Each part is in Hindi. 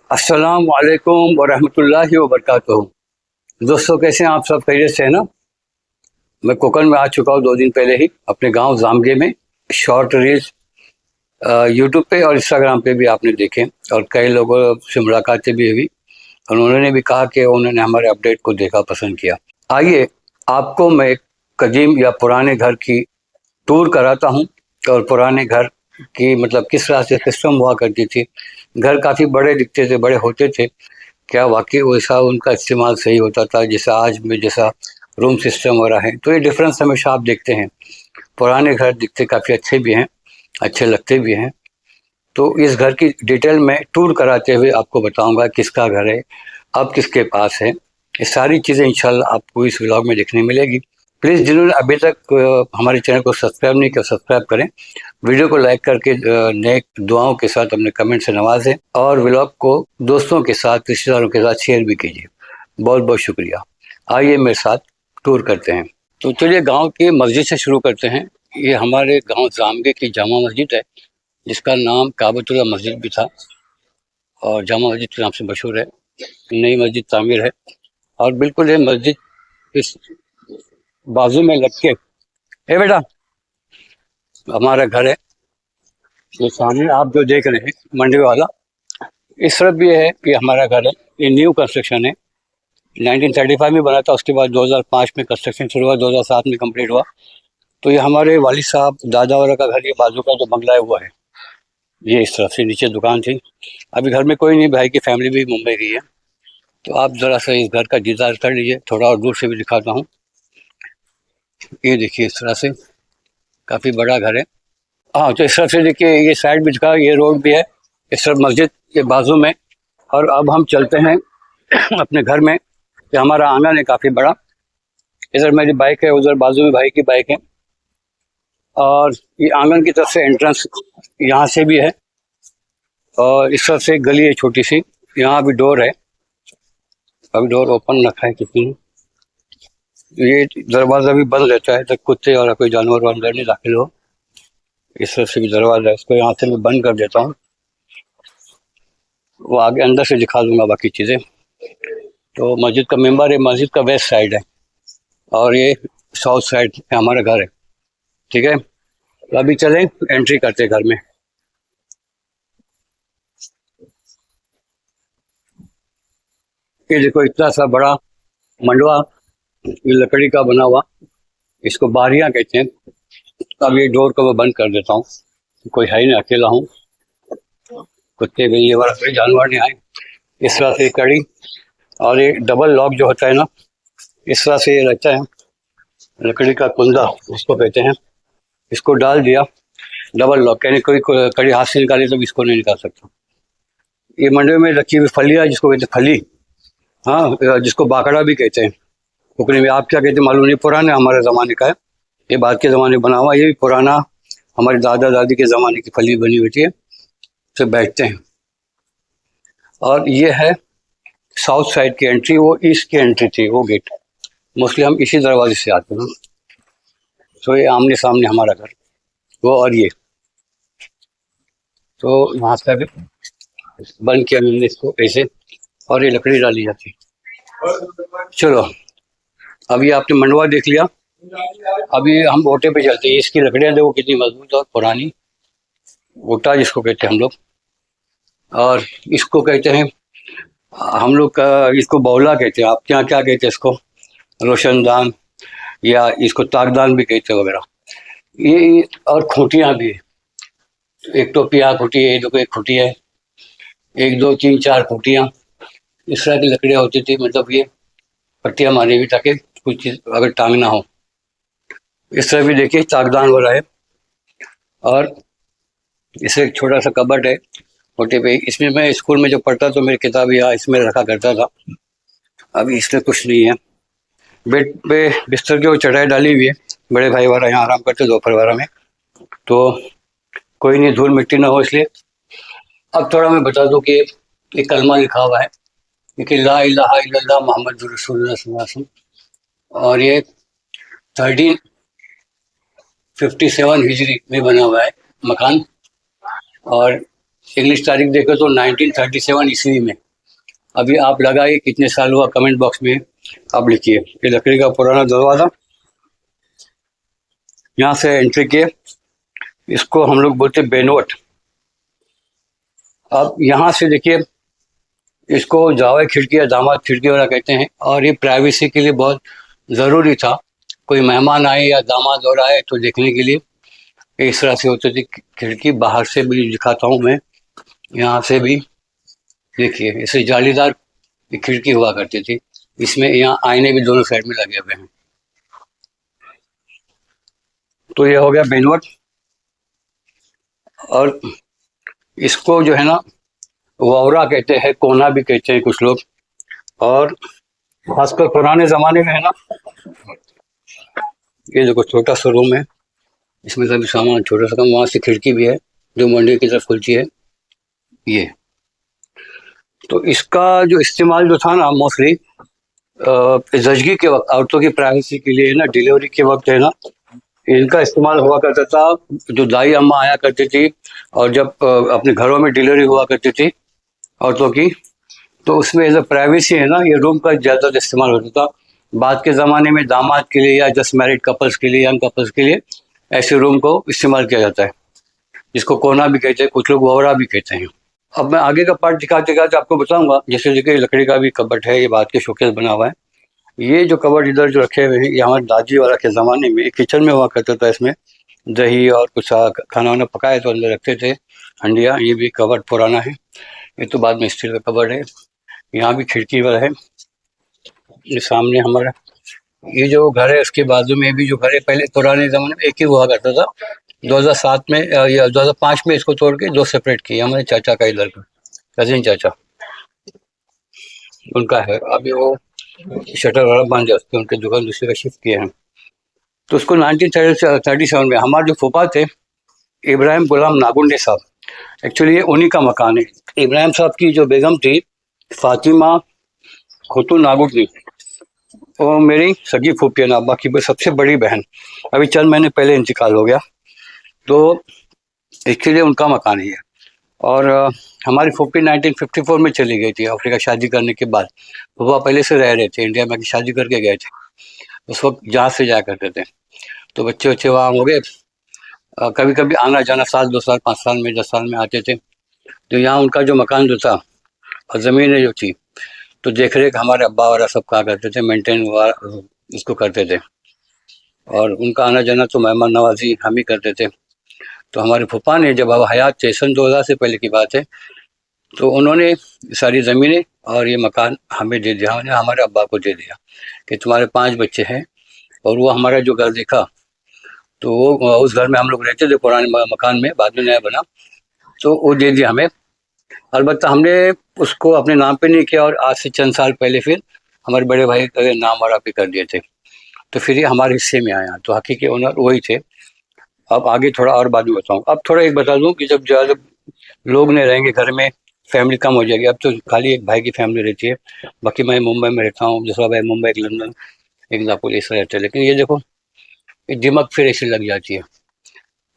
अस्सलाम वालेकुम वरहमतुल्लाहि वबरकातुहू। दोस्तों, कैसे हैं आप? सब खैरियत से हैं ना? मैं कोकन में आ चुका हूँ 2 दिन पहले ही, अपने गांव जामगे में। शॉर्ट रील्स यूट्यूब पे और इंस्टाग्राम पे भी आपने देखे, और कई लोगों से मुलाकातें भी हुई, और उन्होंने भी कहा कि उन्होंने हमारे अपडेट को देखा, पसंद किया। आइए, आपको मैं एक कदीम या पुराने घर की टूर कराता हूँ, और पुराने घर की मतलब किस तरह से सिस्टम हुआ करती थी। घर काफ़ी बड़े दिखते थे, बड़े होते थे। क्या वाकई वैसा उनका इस्तेमाल सही होता था जैसा आज में, जैसा रूम सिस्टम हो रहा है? तो ये डिफरेंस हमेशा आप देखते हैं। पुराने घर दिखते काफ़ी अच्छे भी हैं, अच्छे लगते भी हैं। तो इस घर की डिटेल में टूर कराते हुए आपको बताऊंगा किसका घर है, अब किसके पास है। ये सारी चीज़ें इंशाल्लाह आपको इस व्लॉग में देखने मिलेगी। प्लीज़ जिन्होंने अभी तक हमारे चैनल को सब्सक्राइब नहीं किया, सब्सक्राइब करें। वीडियो को लाइक करके नेक दुआओं के साथ अपने कमेंट से नवाजें, और व्लॉग को दोस्तों के साथ, रिश्तेदारों के साथ शेयर भी कीजिए। बहुत बहुत शुक्रिया। आइए मेरे साथ टूर करते हैं। तो चलिए गांव की मस्जिद से शुरू करते हैं। ये हमारे गांव जामगे की जामा मस्जिद है, जिसका नाम काबतुल्लाह मस्जिद भी था, और जामा मस्जिद के नाम से मशहूर है। नई मस्जिद तामीर है, और बिल्कुल ये मस्जिद इस बाजू में लग के, ए बेटा, हमारा घर है। ये सामने आप जो देख रहे हैं मंडी वाला, इस तरफ भी है कि हमारा घर है। ये न्यू कंस्ट्रक्शन है, 1935 में बना था। उसके बाद 2005 में कंस्ट्रक्शन शुरू हुआ, 2007 में कंप्लीट हुआ। तो ये हमारे वालिद साहब दादा वाला का घर, ये बाजू का जो बंगला है वो है। ये इस तरफ से नीचे दुकान थी। अभी घर में कोई नहीं, भाई की फैमिली भी मुंबई गई है। तो आप ज़रा सा इस घर का दीदार कर लीजिए, थोड़ा और दूर से भी दिखाता हूँ। ये देखिए इस तरह से काफ़ी बड़ा घर है। हाँ, तो इस तरफ से देखिए, ये साइड भी दिखा, ये रोड भी है, इस तरफ मस्जिद के बाजू में। और अब हम चलते हैं अपने घर में। कि हमारा आंगन है काफ़ी बड़ा। इधर मेरी बाइक है, उधर बाजू में भाई की बाइक है। और ये आंगन की तरफ से एंट्रेंस यहाँ से भी है, और इस तरफ से एक गली है छोटी सी। यहाँ भी डोर है, अभी डोर ओपन रखा है किसी ने। ये दरवाज़ा भी बंद रहता है, तक कुत्ते और कोई जानवर अंदर नहीं दाखिल हो। इस तरफ से भी दरवाज़ा है, इसको यहाँ से मैं बंद कर देता हूँ। वो आगे अंदर से दिखा दूंगा बाकी चीज़ें। तो मस्जिद का मेंबर है, मस्जिद का वेस्ट साइड है, और ये साउथ साइड हमारा घर है। ठीक है, तो अभी चलें, एंट्री करते हैं घर में। ये देखो इतना सा बड़ा मंडवा, ये लकड़ी का बना हुआ, इसको बारियां कहते हैं। अब ये डोर को मैं बंद कर देता हूँ, कोई है ही नहीं, अकेला हूँ। कुत्ते बिल्ली वाला कोई जानवर नहीं आए। इस तरह से कड़ी, और ये डबल लॉक जो होता है ना, इस तरह से ये रहता है। लकड़ी का कुंदा उसको कहते हैं। इसको डाल दिया, डबल लॉक, यानी कोई कड़ी हाथ से निकाले तो इसको नहीं निकाल सकता। ये मंडे में रखी हुई फलियाँ, जिसको कहते हैं फली, हाँ, जिसको बाकड़ा भी कहते हैं। कुकरी में आप क्या कहते हैं मालूम नहीं, पुराने हमारे ज़माने का है। ये बाद के ज़माने में बना हुआ, ये भी पुराना हमारे दादा दादी के ज़माने की फली बनी हुई है। तो बैठते हैं, और ये है साउथ साइड की एंट्री, वो ईस्ट की एंट्री थी, वो गेट। मोस्टली हम इसी दरवाजे से आते हैं। तो ये आमने सामने हमारा घर, वो और ये। तो वहाँ से अभी बंद किया मैंने इसको ऐसे, और ये लकड़ी डाली जाती है। चलो, अभी आपने मंडवा देख लिया। अभी हम ओटे पे चलते हैं। इसकी लकड़ियाँ देखो कितनी मजबूत और पुरानी। ओटा जिसको कहते हैं हम लोग, और इसको कहते हैं हम लोग का, इसको बौला कहते हैं। आपके यहाँ क्या कहते हैं इसको? रोशनदान, या इसको ताकदान भी कहते हैं वगैरह। ये और खूंटियाँ भी है। एक टोपिया खूंटी है, देखो एक खूंटी है, एक दो तीन चार खूंटियाँ। इस तरह की लकड़ियाँ होती थी, मतलब ये पट्टियाँ मारी हुई, ताकि कुछ चीज़ अगर टांगना हो। इस तरह भी देखिए ताकदान हो रहा है। और इससे एक छोटा सा कबर्ड है छोटे पे, इसमें मैं स्कूल में जब पढ़ता तो मेरी किताब यहाँ इसमें रखा करता था। अभी इसमें कुछ नहीं है। बेड पे बिस्तर के वो चटाई डाली हुई है, बड़े भाई वाला यहाँ आराम करते दोपहर वाला में। तो कोई नहीं, धूल मिट्टी ना हो इसलिए। अब थोड़ा मैं बता दूं कि एक कलमा लिखा हुआ है कि ला इलाहा इल्लल्लाह मोहम्मद रसूलुल्लाह सल्लल्लाहु अलैहि वसल्लम, और ये 1357 हिजरी में बना हुआ है मकान। और इंग्लिश तारीख देखो तो 1937 ईस्वी में। अभी आप लगाइए कितने साल हुआ, कमेंट बॉक्स में आप लिखिए। ये लकड़ी का पुराना दरवाजा, यहाँ से एंट्री किए, इसको हम लोग बोलते बेनवट। अब यहाँ से देखिए, इसको जावे खिड़की या दामाद खिड़की वाला कहते हैं, और ये प्राइवेसी के लिए बहुत ज़रूरी था। कोई मेहमान आए या दामाद और आए तो देखने के लिए इस तरह से होती थी खिड़की। बाहर से भी दिखाता हूँ मैं, यहाँ से भी देखिए, इसे जालीदार खिड़की हुआ करती थी। इसमें यहाँ आईने भी दोनों साइड में लगे हुए हैं। तो ये हो गया बेनवट। और इसको जो है ना वौरा कहते हैं, कोना भी कहते हैं कुछ लोग। और खासकर पुराने ज़माने में है ना, ये देखो छोटा सा रूम है, इसमें सभी सामान छोटा सा कम। वहाँ से खिड़की भी है जो मंडी की तरफ खुलती है। ये तो इसका जो इस्तेमाल जो था ना मोस्टली जजगी के वक्त, औरतों की प्राइवेसी के लिए ना, डिलीवरी के वक्त है ना, इनका इस्तेमाल हुआ करता था। जो दाई अम्मा आया करती थी और जब अपने घरों में डिलीवरी हुआ करती थी औरतों की, तो उसमें एज अ प्राइवेसी है ना, ये रूम का ज़्यादा इस्तेमाल होता था। बाद के ज़माने में दामाद के लिए या जस्ट मैरिड कपल्स के लिए, यंग कपल्स के लिए ऐसे रूम को इस्तेमाल किया जाता है, जिसको कोना भी कहते हैं, कुछ लोग वोरा भी कहते हैं। अब मैं आगे का पार्ट दिखाते दिखाते आपको बताऊंगा। जैसे देखिए लकड़ी का भी कबर्ड है, ये बात के शोकेस बना हुआ है। ये जो कबर्ड इधर जो रखे हुए हैं, ये हमारे दादी वाला के ज़माने में किचन में हुआ करता था। इसमें दही और कुछ खाना वाना पकाए तो अंदर रखते थे, हंडिया। ये भी कबर्ड पुराना है, ये तो बाद में स्टील का कबर्ड है। यहाँ भी खिड़की वाला है। ये सामने हमारा ये जो घर है, उसके बाजू में भी जो घर है, पहले पुराने ज़माने में एक ही हुआ करता था। 2007 में या 2005 में इसको तोड़ के दो सेपरेट किए। हमारे चाचा का इधर का कजिन चाचा, उनका है। अभी वो शटर वाला बंद है, उसके उनके दुकान दूसरे का शिफ्ट किए हैं। तो उसको 1937 में हमारे जो फूफा थे इब्राहिम गुलाम नागुंडे साहब, एक्चुअली ये उन्हीं का मकान है। इब्राहिम साहब की जो बेगम थी फातिमा खुतू नागुंडी, वो मेरी सगी फूफी है ना, बाकी सबसे बड़ी बहन। अभी चंद महीने पहले इंतकाल हो गया, तो इसके लिए उनका मकान ही है। और हमारी फूफी 1954 में चली गई थी अफ्रीका शादी करने के बाद। फूफा पहले से रह रहे थे इंडिया में, शादी करके गए थे। उस वक्त जहाज से जाया करते थे, तो बच्चे बच्चे वहाँ हो गए। कभी कभी आना जाना, साल 2 साल 5 साल में 10 साल में आते थे। तो यहाँ उनका जो मकान जो था और ज़मीनें जो थी, तो देख रेख हमारे अब्बा वाला सब कहा करते थे, मेंटेन इसको करते थे। और उनका आना जाना तो मेहमान नवाजी हम ही करते थे। तो हमारे फूफा ने जब अब हयात थे, सन 2000 से पहले की बात है, तो उन्होंने सारी ज़मीनें और ये मकान हमें दे दिया। उन्होंने हमारे अब्बा को दे दिया कि तुम्हारे 5 बच्चे हैं। और वो हमारा जो घर देखा, तो वो उस घर में हम लोग रहते थे पुराने मकान में, बाद में नया बना, तो वो दे दिया हमें। अलबत्ता हमने उसको अपने नाम पे नहीं किया, और आज से चंद साल पहले फिर हमारे बड़े भाई के नाम और पे कर दिए थे, तो फिर ये हमारे हिस्से में आया। तो हकीकी ओनर वही थे। अब आगे थोड़ा और बाद में बताऊँ। अब थोड़ा एक बता दूँ कि जब ज़्यादा लोग नहीं रहेंगे घर में, फैमिली कम हो जाएगी। अब तो खाली एक भाई की फैमिली रहती है, बाकी मैं मुंबई में रहता हूँ, दूसरा भाई मुंबई, एक लंदन, एक नागपुर, ऐसा रहता है। लेकिन ये देखो, दिमाग फिर ऐसी लग जाती है।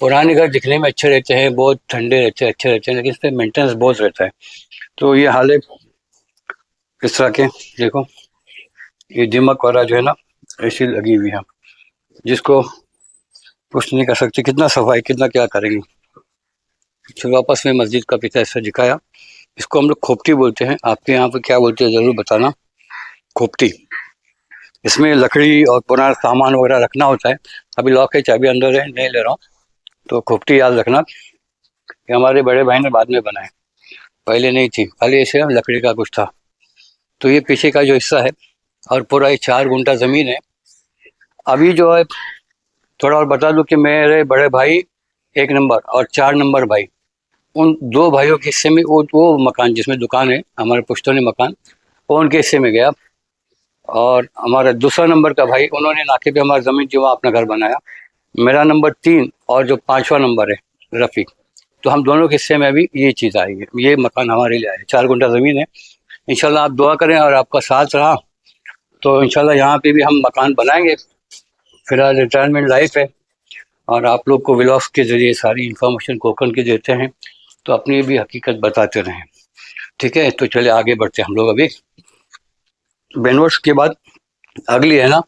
पुराने घर दिखने में अच्छे रहते हैं, बहुत ठंडे रहते हैं, अच्छे रहते हैं, लेकिन इस पर मेंटेनेंस बहुत रहता है। तो ये हाल है इस तरह के। देखो ये दिमाग वाला जो है ना, ऐसी लगी हुई है, जिसको कुछ नहीं कर सकते। कितना सफाई, कितना क्या करेंगे। चलो आपस में मस्जिद का पिता ऐसा दिखाया। इसको हम लोग खोपटी बोलते हैं, आपके यहाँ पे क्या बोलते हैं ज़रूर बताना। खोपटी, इसमें लकड़ी और पुराना सामान वगैरह रखना होता है। अभी लॉक है, चाबी अंदर है, नहीं ले रहा हूँ। तो खोपटी याद रखना कि हमारे बड़े भाई ने बाद में बनाए, पहले नहीं थी, खाली ऐसे लकड़ी का कुछ था। तो ये पीछे का जो हिस्सा है, और पूरा ये 4 गुंठा ज़मीन है। अभी जो है थोड़ा और बता दूं कि मेरे बड़े भाई 1 नंबर और 4 नंबर भाई, उन 2 भाइयों के हिस्से में वो मकान जिसमें दुकान है, हमारे पुश्तौनी मकान, वो उनके हिस्से में गया। और हमारा दूसरा नंबर का भाई, उन्होंने नाके पे हमारी ज़मीन थी, वहाँ अपना घर बनाया। मेरा नंबर 3 और जो 5वां नंबर है रफ़ीक, तो हम दोनों के हिस्से में अभी ये चीज़ आई है। ये मकान हमारे लिए आया, 4 गुंठा ज़मीन है। इंशाल्लाह आप दुआ करें और आपका साथ रहा तो इंशाल्लाह यहाँ पे भी हम मकान बनाएंगे। फिलहाल रिटायरमेंट लाइफ है, और आप लोग को व्लॉग्स के ज़रिए सारी इन्फॉर्मेशन कोकन की देते हैं। तो अपनी भी हकीकत बताते रहें। ठीक है, तो चले आगे बढ़ते हैं हम लोग अभी। बेनवर्ड्स के बाद अगली है ना,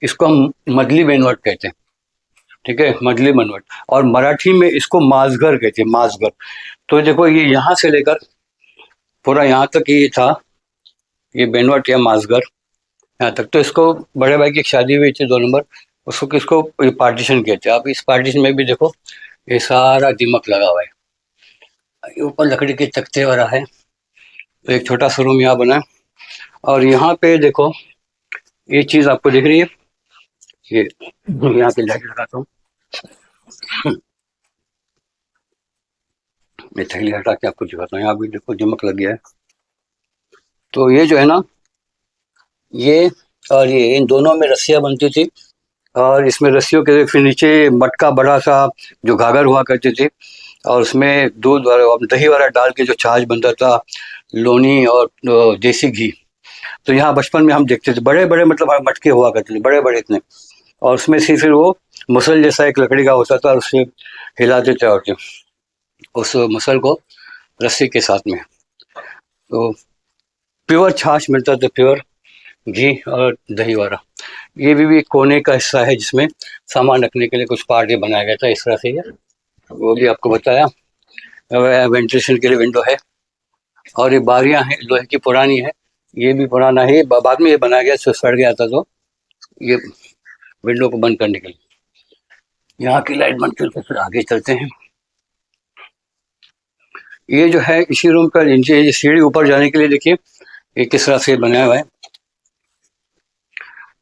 इसको हम मदली बेनवर्ड कहते हैं। ठीक है, मदली बेनवर्ड, और मराठी में इसको माजगर कहते हैं, माजगर। तो देखो ये यहाँ से लेकर पूरा यहाँ तक ये था, ये बेनवर्ड या माजगर यहाँ तक। तो इसको बड़े भाई की एक शादी हुई थी 2 नंबर, उसको किसको पार्टीशन किए थे। आप इस पार्टीशन में भी देखो ये सारा दिमक लगा हुआ है, ये ऊपर लकड़ी के तख्ते वाला है। तो एक छोटा सा रूम यहाँ बना है, और यहाँ पे देखो ये चीज आपको दिख रही है, ये यहाँ पे लाइट लगाता हूँ। ये थैली हटा के आपको दिखाता हूँ, यहाँ भी देखो दिमक लग गया है। तो ये जो है ना, ये और ये इन दोनों में रस्सियाँ बनती थी, और इसमें रस्सियों के फिर नीचे मटका बड़ा सा जो घाघर हुआ करती थी, और उसमें दूध वाला दही वाला डाल के जो छाछ बनता था, लोनी और देसी घी। तो यहाँ बचपन में हम देखते थे बड़े बड़े, मतलब मटके हुआ करते थे बड़े बड़े इतने, और उसमें से फिर वो मुसल जैसा एक लकड़ी का होता था, उससे हिलाते थे और उस मुसल को रस्सी के साथ में। तो प्योर छाछ मिलता था, प्योर घी और दही वाला। ये भी कोने का हिस्सा है जिसमें सामान रखने के लिए कुछ पार्ट बनाया गया था इस तरह से। ये वो भी आपको बताया, वेंटिलेशन के लिए विंडो है, और ये बारियां हैं लोहे की, पुरानी है, ये भी पुराना है, बाद में ये बनाया गया, सड़ गया था तो ये विंडो को बंद करने के लिए। यहाँ की लाइट बंद करके फिर आगे चलते हैं। ये जो है इसी रूम का नीचे ये सीढ़ी ऊपर जाने के लिए, देखिए ये किस तरह से बनाया हुआ है,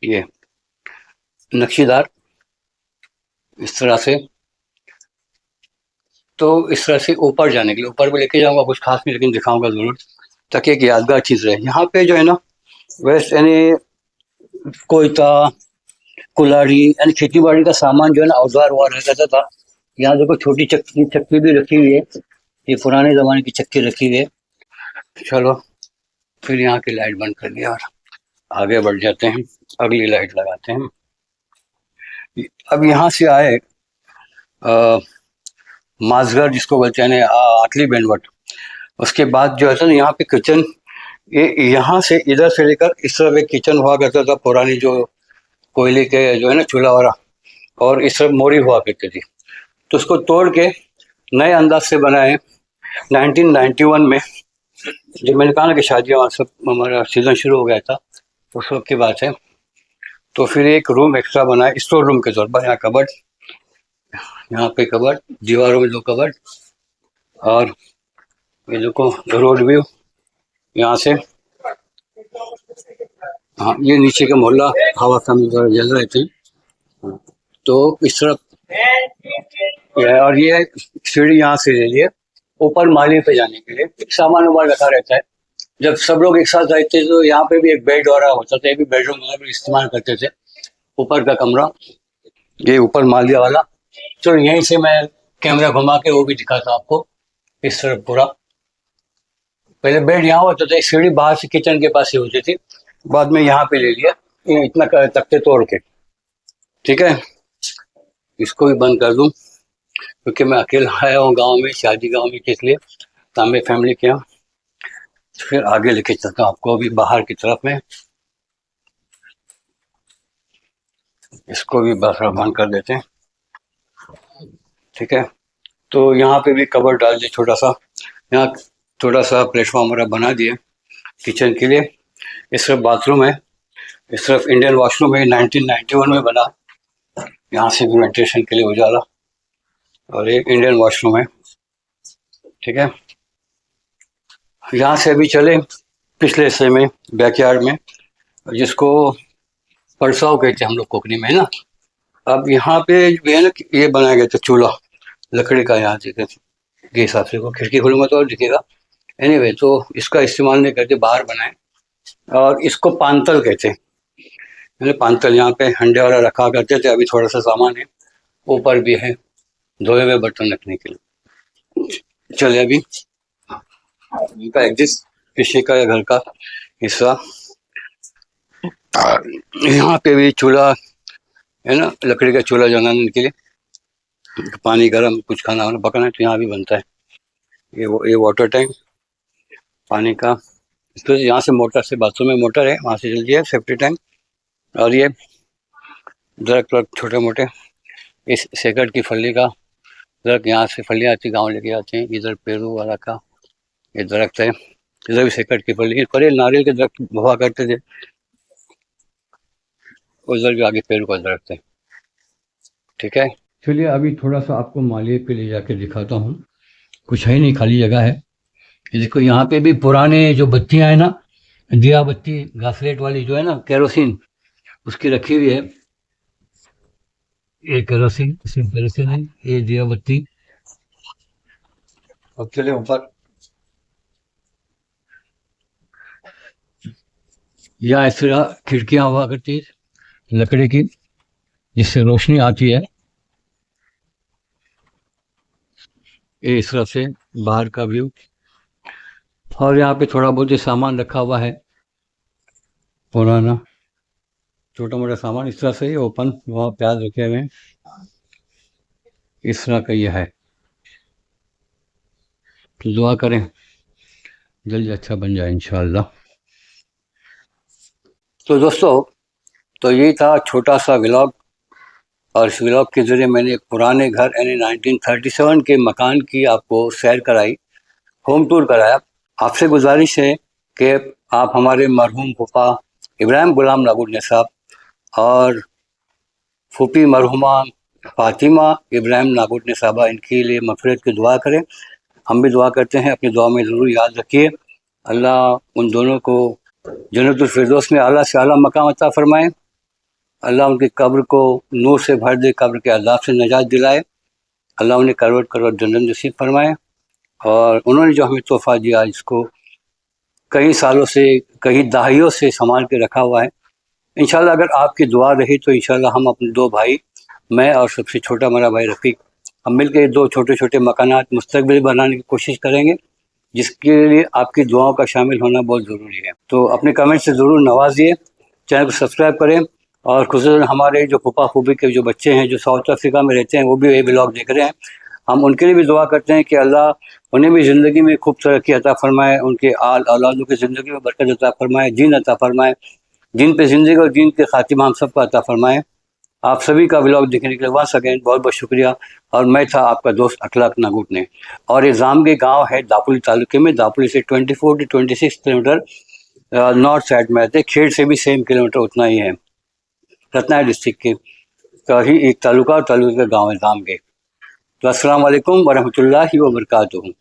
ये नक्शीदार इस तरह से। तो इस तरह से ऊपर जाने के लिए, ऊपर भी लेके जाऊंगा कुछ खास नहीं, लेकिन दिखाऊंगा जरूर ताकि एक यादगार चीज रहे। यहाँ पे जो है ना, वेस्ट यानी कोयता, कुल्हाड़ी यानी खेती बाड़ी का सामान जो है ना, औजार हुआ रहता था। यहाँ देखो छोटी चक्की चक्की भी रखी हुई है, ये पुराने जमाने की चक्की रखी हुई है। चलो फिर यहाँ की लाइट बंद कर दिया और आगे बढ़ जाते हैं, अगली लाइट लगाते हैं। अब यहाँ से आए माजगर जिसको बोलते हैं आतली बेनवट, उसके बाद जो है ना यहाँ पे किचन, ये यहाँ से इधर से लेकर इस तरफ एक किचन हुआ करता था पुरानी, जो कोयले के जो है ना चूल्हा वाला, और इस तरफ मोरी हुआ करती थी। तो उसको तोड़ के नए अंदाज से बनाए 1991 में, जब मैंने कहा ना कि शादियाँ सब हमारा सीजन शुरू हो गया था, उस वक्त की बात है। तो फिर एक रूम एक्स्ट्रा बनाया स्टोर रूम के तौर पर, यहाँ कबर्ड, यहाँ पे कबर्ड, दीवारों में 2 कबर्ड, और ये देखो रोड व्यू यहाँ से। हाँ, ये नीचे का मोहल्ला हवा सामने जल रहे थे, तो इस तरफ और ये सीढ़ी यहाँ से ले लिए ऊपर माली पे जाने के लिए, सामान वामान रखा रहता है। जब सब लोग एक साथ रहते तो यहाँ पे भी एक बेड वाला होता था, ये भी बेडरूम वगैरह भी इस्तेमाल करते थे, ऊपर का कमरा, ये ऊपर मालिया वाला। तो यहीं से मैं कैमरा घुमा के वो भी दिखाता आपको, इस तरफ पूरा। पहले बेड यहाँ होता था, सीढ़ी बाहर से किचन के पास ही होती थी, बाद में यहाँ पे ले लिया, ये इतना तख्ते तोड़ के। ठीक है, इसको भी बंद कर दूं क्योंकि मैं अकेला आया हूँ गांव में, शादी गांव में, किस लिए तामे फैमिली के यहाँ। फिर आगे लेके चलता हूँ आपको अभी बाहर की तरफ में, इसको भी बस बंद कर देते हैं। ठीक है, तो यहाँ पे भी कवर डाल दिए छोटा सा, यहाँ थोड़ा सा प्लेटफॉर्म वगैरह बना दिए किचन के लिए। इस तरफ बाथरूम है, इस तरफ इंडियन वॉशरूम है, 1991 में बना, यहाँ से भी वेंटिलेशन के लिए उजाला, और एक इंडियन वॉशरूम है। ठीक है, यहाँ से अभी चले पिछले हिस्से में, बैकयार्ड में, जिसको परसाव कहते हैं हम लोग कोकनी में, है ना। अब यहाँ पे भी है ना, ये बनाया गया था चूल्हा लकड़ी का, यहाँ से के हिसाब से को खिड़की खुलूंगा तो और दिखेगा। एनीवे, तो इसका इस्तेमाल नहीं करते, बाहर बनाए, और इसको पांतल कहते हैं। पांतल यहाँ पे हंडे वाला रखा करते थे, अभी थोड़ा सा सामान है, ऊपर भी है धोए हुए बर्तन रखने के लिए। चले अभी इनका एग्जिस्ट पीछे का घर का हिस्सा, यहाँ पे भी चूल्हा है ना, लकड़ी का चूल्हा जलाने के लिए, पानी गर्म, कुछ खाना वाना पकाना है तो यहाँ भी बनता है। ये वाटर टैंक पानी का, इसको यहाँ से मोटर से बाथरूम में मोटर है, वहाँ से जल्दी है सेफ्टी टैंक। और ये दरख्त छोटे मोटे, इस सेकड़ की फली का दरख्त, यहाँ से फलियाँ आती गाँव लेके आते हैं। इधर पेरू वाला का ये दरख्त है, इधर भी सेकड़ की फली, पर ये नारियल के दरख्त हुआ करते थे। उधर भी आगे पेरू का दरख्त है। ठीक है, चलिए अभी थोड़ा सा आपको मालिये पे ले जाके दिखाता हूँ। कुछ है नहीं, खाली जगह है। ये देखो यहाँ पे भी पुराने जो बत्तियां है ना, दिया बत्ती घासलेट वाली जो है ना, केरोसिन, उसकी रखी हुई है। ये केरोसिन, सिर्फ केरोसिन है, ये दिया बत्ती। अब चले ऊपर। यहाँ इस तरह खिड़कियां हुआ करती है लकड़ी की, जिससे रोशनी आती है। ये इस तरह से बाहर का व्यू। और यहाँ पे थोड़ा बहुत ही सामान रखा हुआ है पुराना, छोटा मोटा सामान। इस तरह से ओपन, वहाँ प्याज रखे हुए हैं, इस तरह का यह है। तो दुआ करें जल्दी अच्छा बन जाए इंशाअल्लाह। तो दोस्तों, तो ये था छोटा सा व्लॉग, और इस व्लॉग के ज़रिए मैंने एक पुराने घर यानी 1937 के मकान की आपको सैर कराई, होम टूर कराया। आपसे गुजारिश है कि आप हमारे मरहूम फूफा इब्राहिम गुलाम नागुडने साहब और फूफी मरहुमा फातिमा इब्राहिम नागुडने साहबा, इनके लिए मग़फ़िरत की दुआ करें। हम भी दुआ करते हैं, अपनी दुआ में ज़रूर याद रखिए। अल्लाह उन दोनों को जन्नतुल फिरदौस में आला से आला मकाम अता फ़रमाए। अल्लाह उनकी कब्र को नूर से भर दे, कब्र के अज़ाब से निजात दिलाए। अल्लाह उन्हें करवट करवट जन्नत नसीब फरमाए। और उन्होंने जो हमें तोहफ़ा दिया, इसको कई सालों से, कई दहाइयों से संभाल के रखा हुआ है। इंशाल्लाह अगर आपकी दुआ रही तो इंशाल्लाह हम अपने दो भाई, मैं और सबसे छोटा मेरा भाई रफ़ीक, हम मिल के दो छोटे छोटे मकानात मुस्तक़बिल बनाने की कोशिश करेंगे, जिसके लिए आपकी दुआओं का शामिल होना बहुत ज़रूरी है। तो अपने कमेंट से ज़रूर नवाजिए, चैनल को सब्सक्राइब करें। और खुसूसन हमारे जो फूफा फूफी के जो बच्चे हैं जो साउथ अफ्रीका में रहते हैं, वो भी ये व्लॉग देख रहे हैं। हम उनके लिए भी दुआ करते हैं कि अल्लाह उन्हें भी ज़िंदगी में खूब तरक्की अता फ़रमाए, उनके औलादों की ज़िंदगी में बरकत अता फ़रमाए, दीन अता फ़रमाए, दीन पे ज़िंदगी और दीन के ख़ातिमा हम सबको अता फ़रमाए। आप सभी का व्लॉग देखने के लिए वंस अगेन बहुत बहुत शुक्रिया। और मैं था आपका दोस्त अखलाक नागुडने, और ये जामगे गांव है दापोली तालुके में। दापोली से 24 to 26 किलोमीटर नॉर्थ साइड में आते हैं। खेड़ से भी सेम किलोमीटर उतना ही है, रत्नागिरी डिस्ट्रिक्ट के का ही एक तालुका और तालुके का गाँव है जामगे। तो अस्सलाम वालेकुम वरहमतुल्लाहि वबरकातुहू।